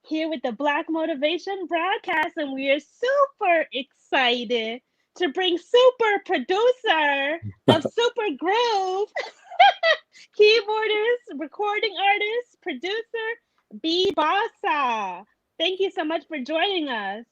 here with the Black Motivation broadcast, and we are super excited to bring super producer of Super Groove, keyboardist, recording artist, producer, B Bossa. Thank you so much for joining us.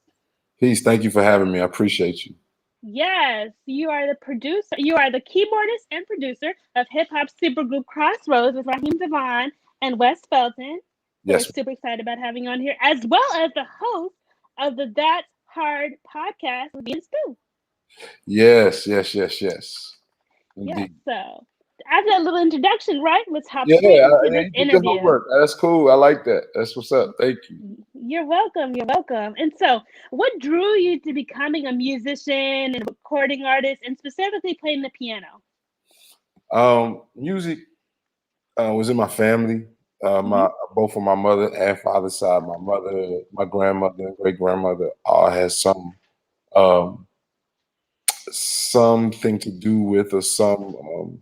Peace. Thank you for having me. I appreciate you. Yes, you are the producer. You are the keyboardist and producer of hip hop supergroup Crossroads with Raheem DeVaughn and Wes Felton, who we're Yes. super excited about having on here, as well as the host of the That's Hard podcast with Ian Stu. Yes. Yes, Indeed. so after that little introduction, right, let's hop Yeah, straight into yeah, this you did your interview. homework. That's cool. I like that. That's what's up. Thank you. You're welcome. You're welcome. And so, what drew you to becoming a musician and recording artist, and specifically playing the piano? Music was in my family. Mm-hmm. My both of my mother and father's side. My mother, my grandmother, and great grandmother all has um, something to do with or some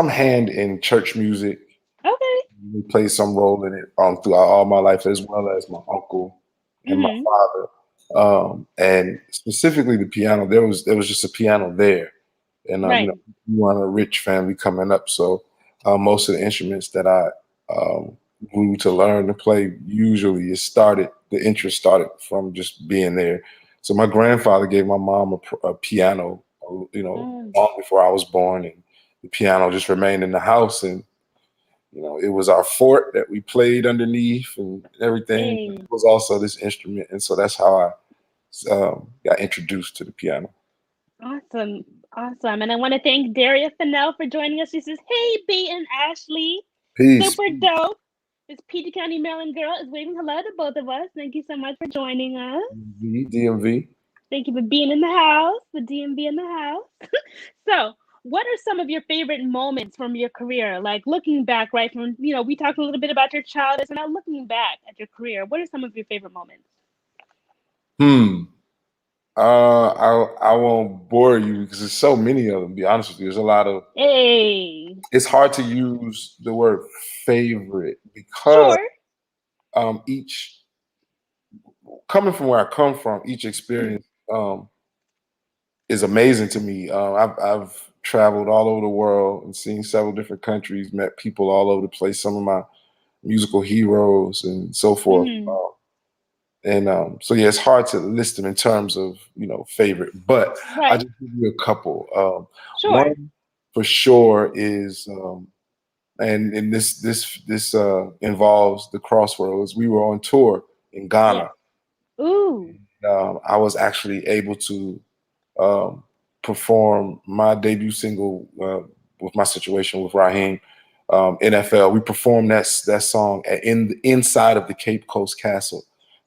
hand in church music. Okay. He played some role in it throughout all my life, as well as my uncle and my Mm-hmm. father. And specifically the piano, there was just a piano there, and Right. we were in a rich family coming up, so most of the instruments that I grew to learn to play, usually the interest started from just being there. So my grandfather gave my mom a piano, Mm. long before I was born, and the piano just remained in the house, and it was our fort that we played underneath and everything. Hey. It was also this instrument, and so that's how I got introduced to the piano. Awesome. Awesome. And I want to thank Daria Fennell for joining us. She says, hey, B and Ashley. Peace. Super dope. This Peter County, Maryland girl is waving hello to both of us. Thank you so much for joining us. DMV. Thank you for being in the house, the DMB in the house. So, what are some of your favorite moments from your career? Like looking back, right? We talked a little bit about your childhood, and now looking back at your career, what are some of your favorite moments? Hmm. I won't bore you because there's so many of them. To be honest with you, there's a lot of. Hey, It's hard to use the word favorite because sure. each coming from where I come from, each experience is amazing to me. I've traveled all over the world and seen several different countries, met people all over the place. Some of my musical heroes and so forth. Mm-hmm. And so yeah, it's hard to list them in terms of favorite, but I'll Right. just give you a couple. Sure. One for sure is and this involves the Crossroads. We were on tour in Yes. Ghana. Ooh. I was actually able to um, perform my debut single with my situation with Raheem, NFL. We performed that song inside of the Cape Coast Castle.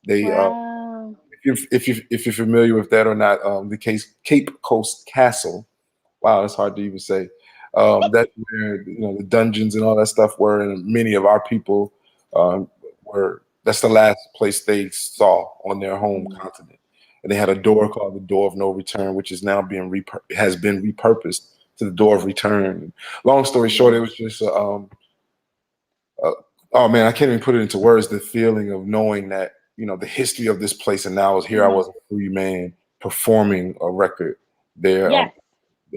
They Wow. if you're familiar with that or not, the Cape Coast Castle. Wow, that's hard to even say. That's where the dungeons and all that stuff were, and many of our people were. That's the last place they saw on their home Mm. continent. And they had a door called the Door of No Return, which is now has been repurposed to the Door of Return. Long story short, it was just uh, oh man, I can't even put it into words. The feeling of knowing that the history of this place, and now here I Mm-hmm. was a free man performing a record there. Yes.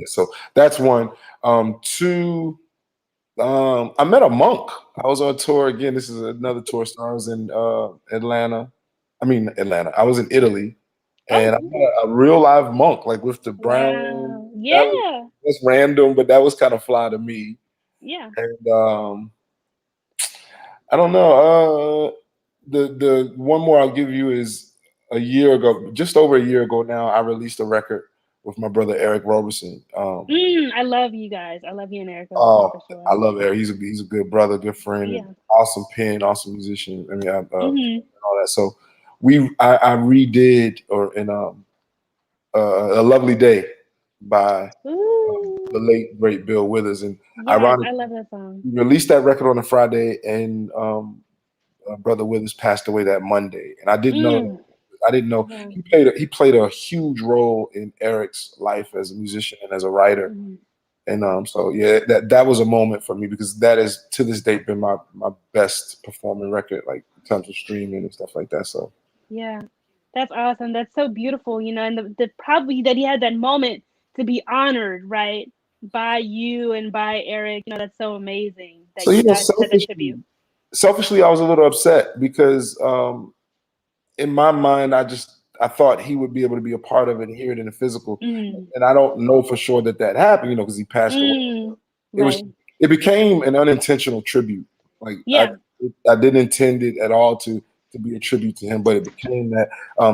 So that's one. Two. I met a monk. I was on tour again. This is another tour star. I was in Atlanta. I mean Atlanta. I was in Italy, and I Oh, met a real live monk, like with the brown. wow. That was Yeah. that's random, but that was kind of fly to me. Yeah. And I don't know. The one more I'll give you is a year ago, just over a year ago now. I released a record with my brother Eric Roberson. I love you guys. I love you and Eric Roberson Oh, for I sure. love Eric. He's a good brother, good friend, and Yeah. awesome pen, awesome musician. I mean, Mm-hmm. all that. So I redid or in a lovely day by the Ooh. late great Bill Withers, and Yes, I ironically, love that song. we released that record on a Friday, and brother Withers passed away that Monday, and I didn't know that. Mm. I didn't know Yeah. he played a huge role in Eric's life as a musician and as a writer. Mm-hmm. And so yeah, that was a moment for me because that is to this date been my best performing record, like in terms of streaming and stuff like that. So Yeah. That's awesome. That's so beautiful, and the probably that he had that moment to be honored, right, by you and by Eric. That's so amazing that so you yeah, guys had that tribute. selfishly, I was a little upset because in my mind, I thought he would be able to be a part of it and hear it in the physical, Mm, and I don't know for sure that happened, because he passed away. mm, It was right. it became an unintentional tribute. Like Yeah. I didn't intend it at all to be a tribute to him, but it became that.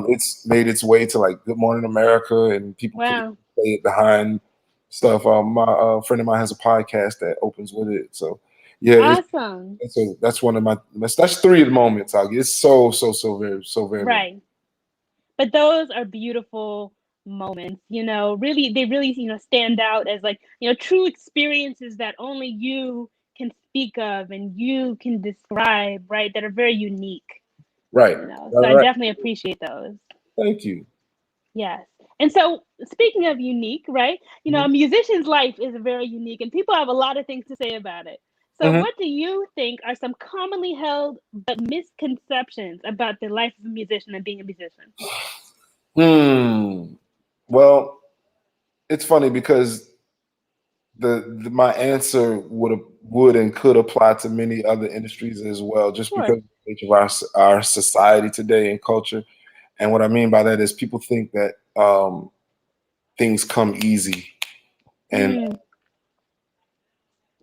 It's made its way to like Good Morning America, and people Wow. play it behind stuff. My friend of mine has a podcast that opens with it. So yeah, Awesome. that's one of that's three of the moments I'll get. It's so very much. Right. But those are beautiful moments, really they really, stand out as like, true experiences that only you can speak of and you can describe, right? That are very unique, Right. So All I right. definitely appreciate those. Thank you. Yes. And so, speaking of unique, right? Mhm. A musician's life is very unique, and people have a lot of things to say about it. So, Mhm. what do you think are some commonly held but misconceptions about the life of a musician and being a musician? Well, it's funny because my answer would and could apply to many other industries as well, just Sure. because of the nature of our society today and culture. And what I mean by that is people think that things come easy, and Mm,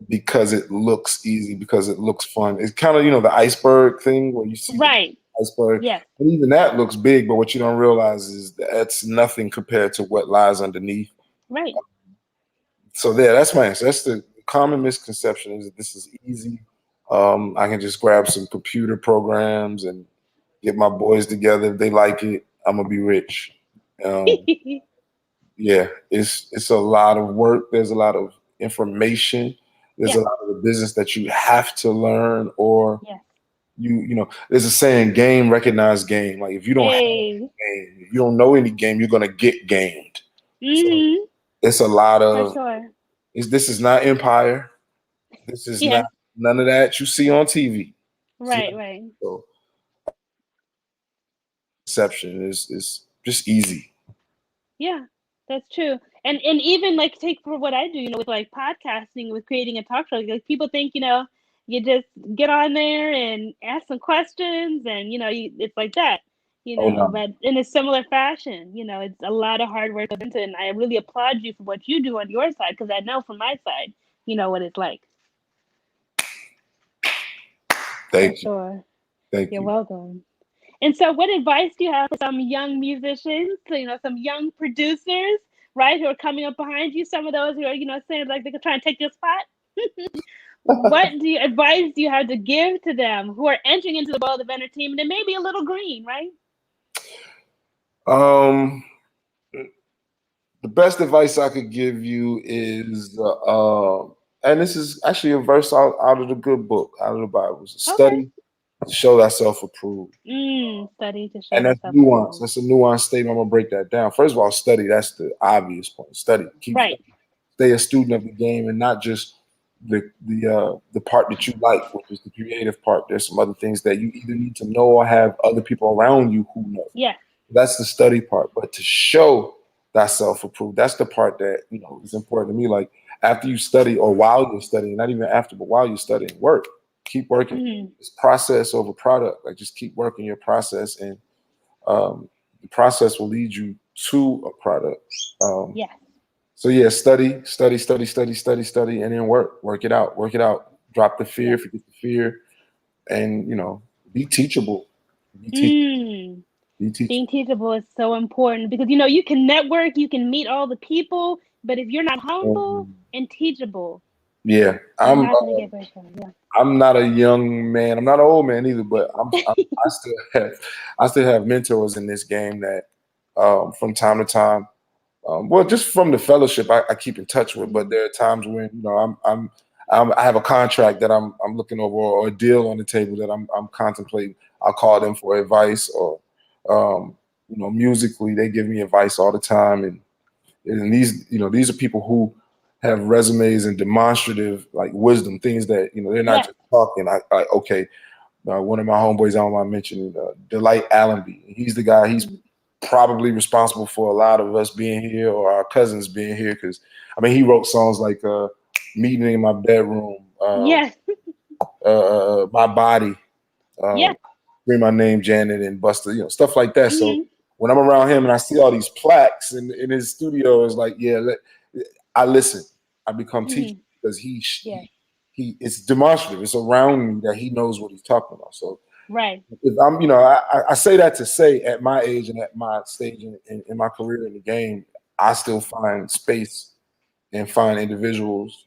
because it looks easy, because it looks fun. It's kind of the iceberg thing where you see the right. iceberg, Yes. and even that looks big, but what you don't realize is that's nothing compared to what lies underneath. Right. So there, that's my answer. That's the common misconception, is that this is easy. I can just grab some computer programs and get my boys together. If they like it, I'm gonna be rich. Um, yeah, it's a lot of work. There's a lot of information. There's Yeah. a lot of the business that you have to learn, or Yes. there's a saying, game recognized game. Like if you don't have Hey. game, if you don't know any game, you're gonna get gamed. So Mm-hmm. it's a lot For of sure. this is not Empire. This is Yeah. not none of that you see on TV. Right. Right. So perception is just easy. Yeah, that's true. And even like take for what I do, with like podcasting, with creating a talk show, like people think, you just get on there and ask some questions and it's like that, Oh no. but in a similar fashion, it's a lot of hard work goes into it, and I really applaud you for what you do on your side, because I know from my side, what it's like. For Thank you. sure. Thank You're you. welcome. And so, what advice do you have for some young musicians, some young producers, right, who are coming up behind you? Some of those who are, saying like they could try and take your spot. What advice do you have to give to them who are entering into the world of entertainment and maybe a little green, right? Um, the best advice I could give you is, and this is actually a verse out of the good book, out of the Bible. Okay. Study to show thyself approved. Study to show And that's thyself nuance. approved. That's a nuanced statement. I'm gonna break that down. First of all, study. That's the obvious point. Study. Keep Right. studying. Stay a student of the game, and not just the part that you like, which is the creative part. There's some other things that you either need to know or have other people around you who know. Yeah. That's the study part. But to show thyself approved, that's the part that is important to me. Like after you study, or while you're studying, not even after, but while you're studying, work. Keep working. Mm, It's process over product. Like just keep working your process, and the process will lead you to a product. Um, yeah. so yeah, study, and then work it out, Drop the Yeah. fear, forget the fear, and be teachable. Be teachable. Mm. Be Being teachable. teachable is so important because you can network, you can meet all the people, but if you're not humble and teachable, Yeah, you're not going to get very far. Yeah. I'm not a young man. I'm not an old man either, but I still have mentors in this game that from time to time. Well, just from the fellowship, I keep in touch with. But Mm. there are times when I have a contract that I'm looking over, or a deal on the table that I'm contemplating. I'll call them for advice, or musically they give me advice all the time, and these are people who have resumes and demonstrative like wisdom, things that they're not Yes. just talking. Okay, one of my homeboys I mentioned, Delight Allenby. He's the guy. He's probably responsible for a lot of us being here or our cousins being here because he wrote songs like "Meeting in My Bedroom," Yes. "My Body," Yes. "Scream My Name," Janet, and Buster. Stuff like that. So Mhm. when I'm around him and I see all these plaques in his studio, it's like, I listen. I become teachable Mhm. because Yes. it's demonstrative. It's around me that he knows what he's talking about. So Right. if I'm, I say that to say at my age and at my stage in my career in the game, I still find space and find individuals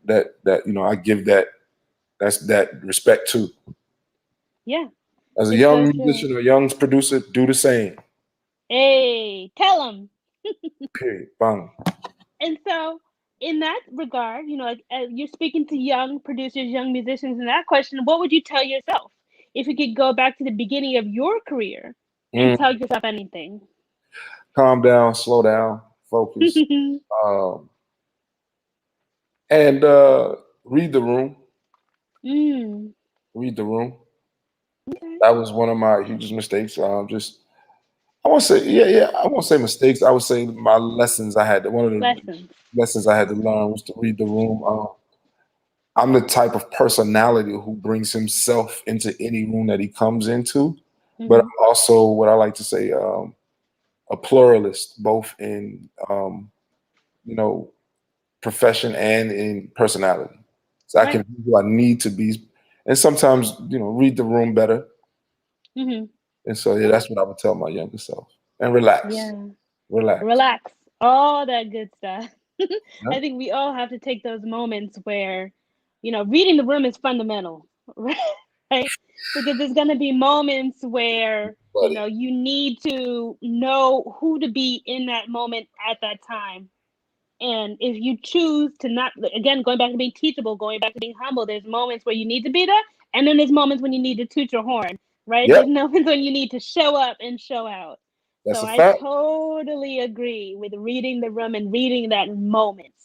that I give that respect to. Yeah. As a It's so young true. musician or young producer, do the same. Hey, tell them. Period. Bang. And so, in that regard, like, you're speaking to young producers, young musicians, and that question, what would you tell yourself if you could go back to the beginning of your career and Mm. tell yourself anything? Calm down, slow down, focus, um, and read the room. Mm. Read the room. Okay. That was one of my hugest mistakes. Just I won't say yeah. I won't say mistakes. I would say my lessons I had. One of the Lessons. lessons I had to learn was to read the room. I'm the type of personality who brings himself into any room that he comes into, but Hmm. I'm also what I like to say a pluralist, both in you know profession and in personality. So I can Right. be who I need to be, and sometimes read the room better. Hmm. And so yeah, Yeah. that's what I would tell my younger self. And relax, Yeah. relax. Relax. All that good stuff. Yeah, I think we all have to take those moments where, reading the room is fundamental, right? Because there's going to be moments where, buddy. you need to know who to be in that moment at that time. And if you choose to not, again, going back to being teachable, going back to being humble, there's moments where you need to be there. And then there's moments when you need to toot your horn, right? Yep, There's moments when you need to show up and show out. that's So a I fact. totally agree with reading the room and reading that moment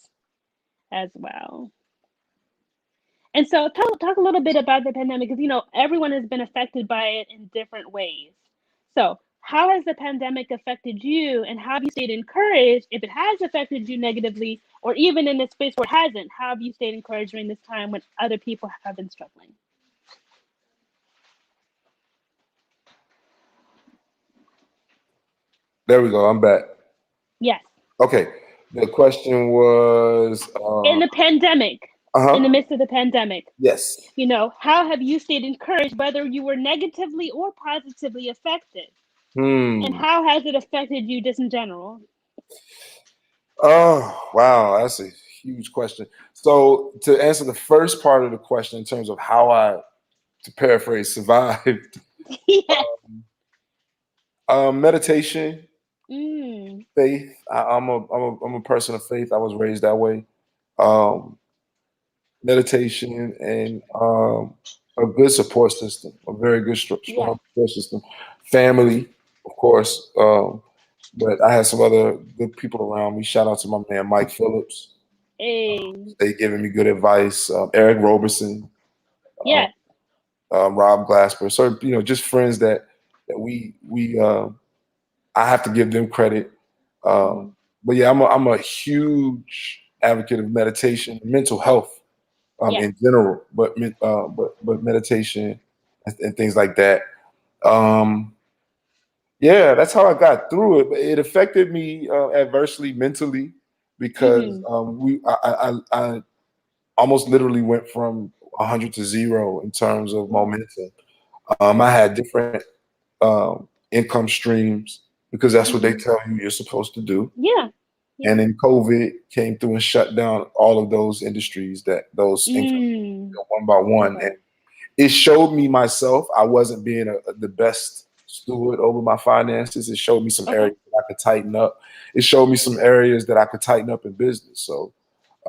as well. And so talk a little bit about the pandemic because everyone has been affected by it in different ways. So how has the pandemic affected you and how have you stayed encouraged if it has affected you negatively or even in a space where it hasn't? How have you stayed encouraged during this time when other people have been struggling? There we go. I'm back. Yes. Okay. The question was, In the pandemic, in the huh. midst of the pandemic, Yes. how have you stayed encouraged whether you were negatively or positively affected? And Hmm. how has it affected you just in general? Oh, wow. That's a huge question. So to answer the first part of the question in terms of how to paraphrase, survived, Yes. meditation, Mm. faith. I'm a person of faith. I was raised that way. Um, Meditation and a good support system, a very good, Yes. strong support system. Family, of course, but I had some other good people around me. Shout out to my man Mike Phillips. A. They giving me good advice. Eric Roberson, uh, Yes. Rob Glasper. So just friends that we I have to give them credit. Uh, Mm-hmm. but yeah, I'm a huge advocate of meditation, mental health Yes. in general, but meditation and things like that. Um, yeah, that's how I got through it. But it affected me adversely mentally because Mm-hmm. I almost literally went from 100 to zero in terms of Yeah. momentum. I Yeah. had different income streams because that's what they Mm-hmm. tell you you're supposed to do. Yeah. Yeah. And then COVID came through and shut down all of those industries that those income Mm. one by one. And Okay. it showed me myself I wasn't being the best steward over my finances. It showed me some Okay. areas that I could tighten up. It showed me some areas that I could tighten up in business. So,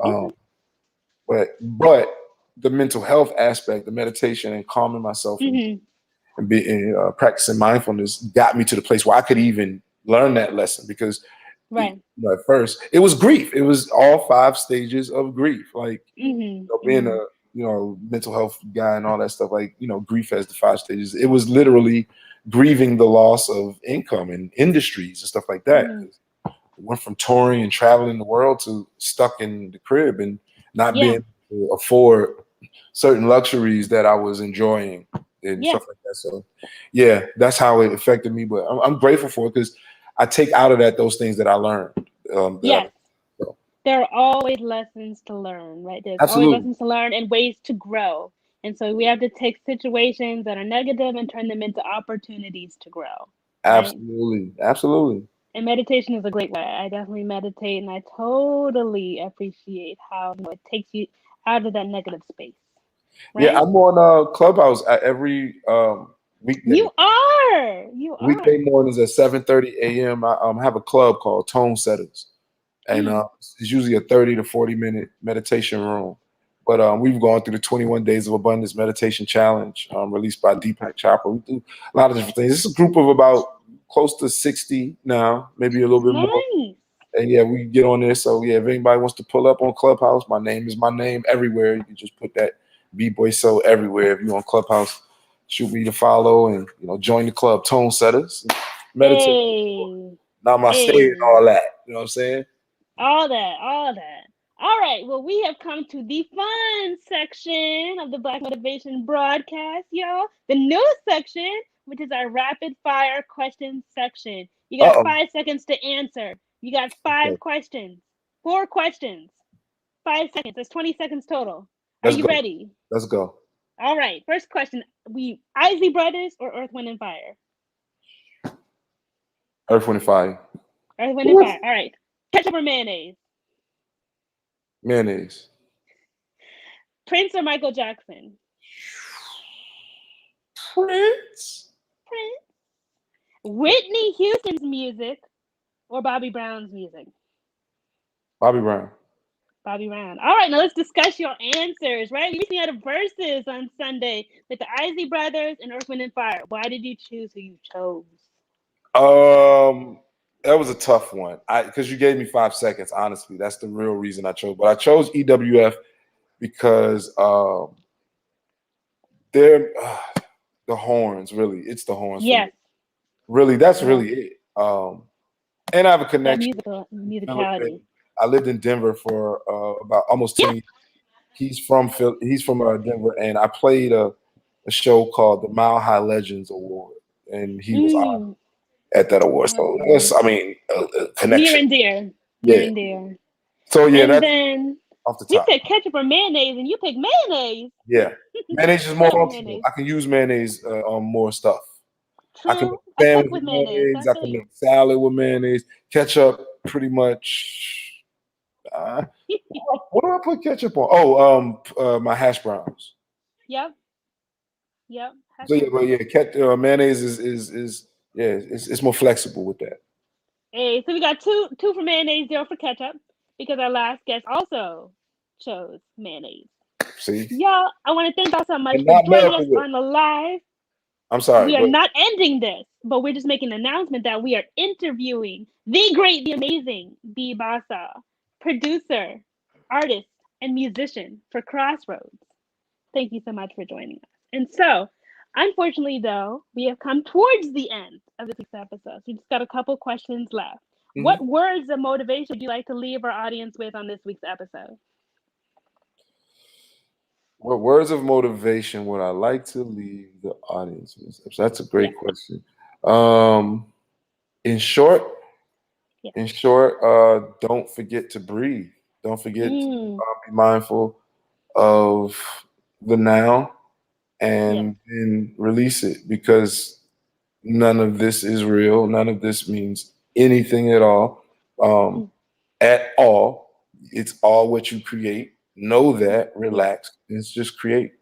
um, Okay. but the mental health aspect, the meditation and calming myself Mm-hmm. and practicing mindfulness got me to the place where I could even learn that lesson because Right. At first, it was grief. It was all 5 stages of grief. Like, being a mental health guy and all that stuff. Like, grief has the 5 stages. It was literally grieving the loss of income and industries and stuff like that. Went from touring and traveling the world to stuck in the crib and not being able to afford certain luxuries that I was enjoying and stuff like that. So, yeah, that's how it affected me. But I'm grateful for it because I take out of that those things that I learned. Yes. There are always lessons to learn, right? There's always Absolutely. lessons to learn and ways to grow. And so we have to take situations that are negative and turn them into opportunities to grow. Right? Absolutely. And meditation is a great way. I definitely meditate, and I totally appreciate how it takes you out of that negative space. Right? Yeah, I'm on Clubhouse at every weekday. You are. Weekday mornings at 7:30 a.m. I have a club called Tone Setters, and it's usually a 30 to 40-minute meditation room. But we've gone through the 21 Days of Abundance Meditation Challenge released by Deepak Chopra. We do a lot of different things. It's a group of about close to 60 now, maybe a little bit more. And yeah, we get on there. So yeah, if anybody wants to pull up on Clubhouse, my name is my name everywhere. You can just put that Boisseau everywhere. If you're on Clubhouse, shoot me to follow and join the club, Tone Setters. Meditate. Namaste and all that. You know what I'm saying? All that. All right. Well, we have come to the fun section of the Black Motivation broadcast, y'all. The new section, which is our rapid fire question section. You got 5 seconds to answer. You got 5 questions. 4 questions. 5 seconds. That's 20 seconds total. Are you ready? Let's go. All right. First question. Isley Brothers or Earth, Wind, and Fire? Earth, Wind, and Fire. Earth, Wind, and Fire. All right. Ketchup or mayonnaise? Mayonnaise. Prince or Michael Jackson? Prince. Whitney Houston's music or Bobby Brown's music? Bobby Brown. Bobby Brown. All right, now let's discuss your answers, right? We recently had a versus on Sunday with the Isley Brothers and Earth, Wind, and Fire. Why did you choose who you chose? That was a tough one. Because you gave me 5 seconds, honestly. That's the real reason I chose. But I chose EWF because they're the horns, really. It's the horns. Yes. Really, that's really it. And I have a connection. Musicality. I lived in Denver for about almost 10 years. He's from Denver, and I played a show called the Mile High Legends Award, and he was honored at that award. So that's, a connection. Near and dear. So yeah, and that's then off the top. We said ketchup or mayonnaise, and you picked mayonnaise. Yeah, mayonnaise is more functional. I can use mayonnaise on more stuff. True. I can make sandwich with mayonnaise. I can make salad with mayonnaise. Ketchup, pretty much. What do I put ketchup on? My hash browns. Yep. So yeah, mayonnaise is it's more flexible with that. Hey, so we got two for mayonnaise, 0 for ketchup, because our last guest also chose mayonnaise. See, y'all, I want to thank y'all so much for joining us on the live. I'm sorry. We are not ending this, but we're just making an announcement that we are interviewing the great, the amazing Boisseau, producer, artist, and musician for Crossrhodes. Thank you so much for joining us. And so, unfortunately, though, we have come towards the end of this week's episode. We just got a couple questions left. Mm-hmm. What words of motivation would you like to leave our audience with on this week's episode? What words of motivation would I like to leave the audience with? That's a great question. In short, don't forget to breathe. Don't forget to be mindful of the now and then release it, because none of this is real. None of this means anything at all. It's all what you create. Know that, relax, and just create.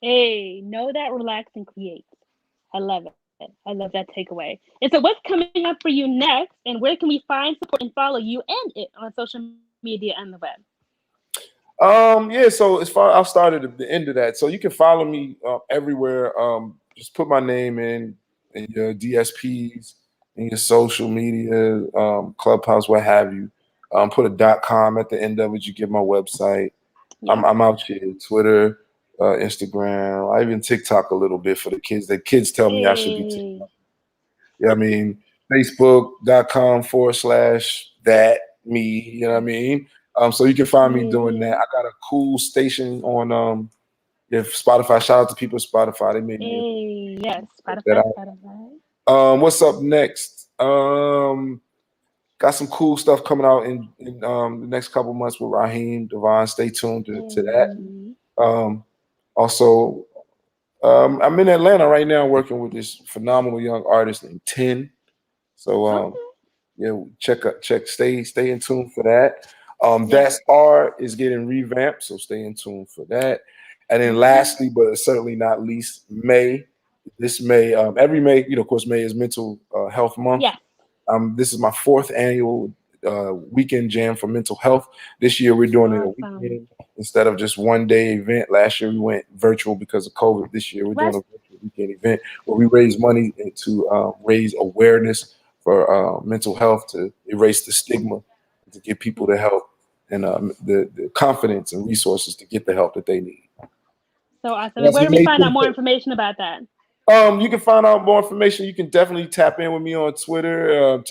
Hey, know that, relax, and create. I love it. I love that takeaway. And so what's coming up for you next, and where can we find, support, and follow you and it on social media and the web? So as far, I'll start at the end of that. So you can follow me everywhere. Just put my name in your DSPs, in your social media, Clubhouse, what have you. Put a .com at the end of it. You get my website. Yeah. I'm out here. Twitter, Instagram, I even TikTok a little bit for the kids. The kids tell me I should be Hey. TikTok. Yeah, I mean, Facebook.com/that me, you know what I mean? So you can find me doing that. Mm-hmm. I got a cool station on if Spotify, shout out to people at Spotify. They made me Hey. Yes. check that Spotify. out. Spotify. What's up next? Got some cool stuff coming out in the next couple months with Raheem DeVaughn. Stay tuned to that. Hey. Um, also, I'm in Atlanta right now working with this phenomenal young artist named Ten. So Okay. yeah, stay in tune for that. Yes. That's Art is getting revamped, so stay in tune for that. And then Okay. lastly, but certainly not least, this May, every May, of course, May is Mental Health Month. Yes. This is my fourth annual weekend jam for mental health. This year we're doing it a Awesome. weekend instead of just one day event. Last year we went virtual because of COVID. This year we're doing Wes. a virtual weekend event where we raise money to raise awareness for mental health, to erase the stigma, to give people the help and the confidence and resources to get the help that they need. So awesome. And That's where do we May find out more 25th. information about that? You can find out more information. You can definitely tap in with me on Twitter.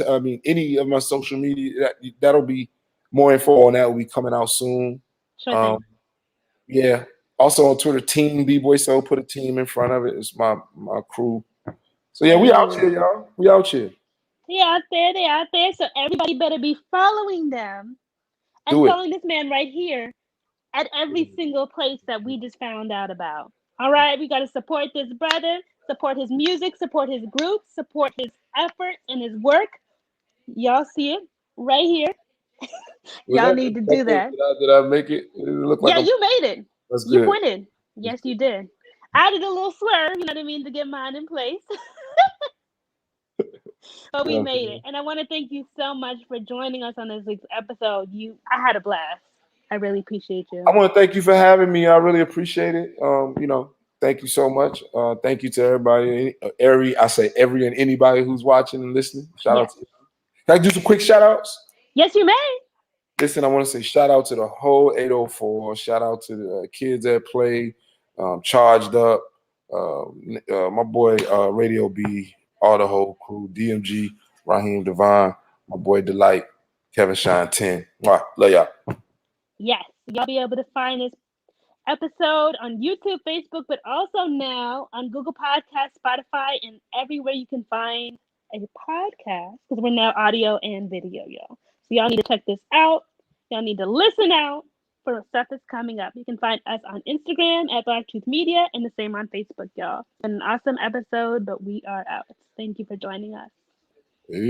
Any of my social media. That'll be more info on that will be coming out soon. Sure thing. Um, yeah. Also on Twitter, Team Boisseau. Put a team in front of it. It's my crew. So yeah, we out Hey. here, y'all. We out here. They out there. They out there. So everybody better be following them and Do it. following this man right here at every single place that we just found out about. All right, we got to support this brother, support his music, support his group, support his efforts and his work. Y'all see it right here. Was Y'all that need good? to do that. Did I make it? It looked like Yeah, I'm. you made it. That's You good. pointed. That's Yes, good. you did. I did a little swerve, you know what I mean, to get mine in place. But we Yeah, made it. And I want to thank you so much for joining us on this week's episode. I had a blast. I really appreciate you. I want to thank you for having me. I really appreciate it. Thank you so much. Thank you to everybody, every and anybody who's watching and listening. Shout out Yes. to you. Can I do some quick shout outs? Yes, you may. Listen, I want to say shout out to the whole 804. Shout out to the kids at play, charged up. My boy Radio B, all the whole crew, DMG, Raheem DeVaughn, my boy Delight, Kevin Shine 10. Mwah, love y'all. Yes. Y'all be able to find this episode on YouTube, Facebook, but also now on Google Podcasts, Spotify, and everywhere you can find a podcast because we're now audio and video, y'all. So y'all need to check this out. Y'all need to listen out for stuff that's coming up. You can find us on Instagram at Black Truth Media and the same on Facebook, y'all. An awesome episode, but we are out. Thank you for joining us.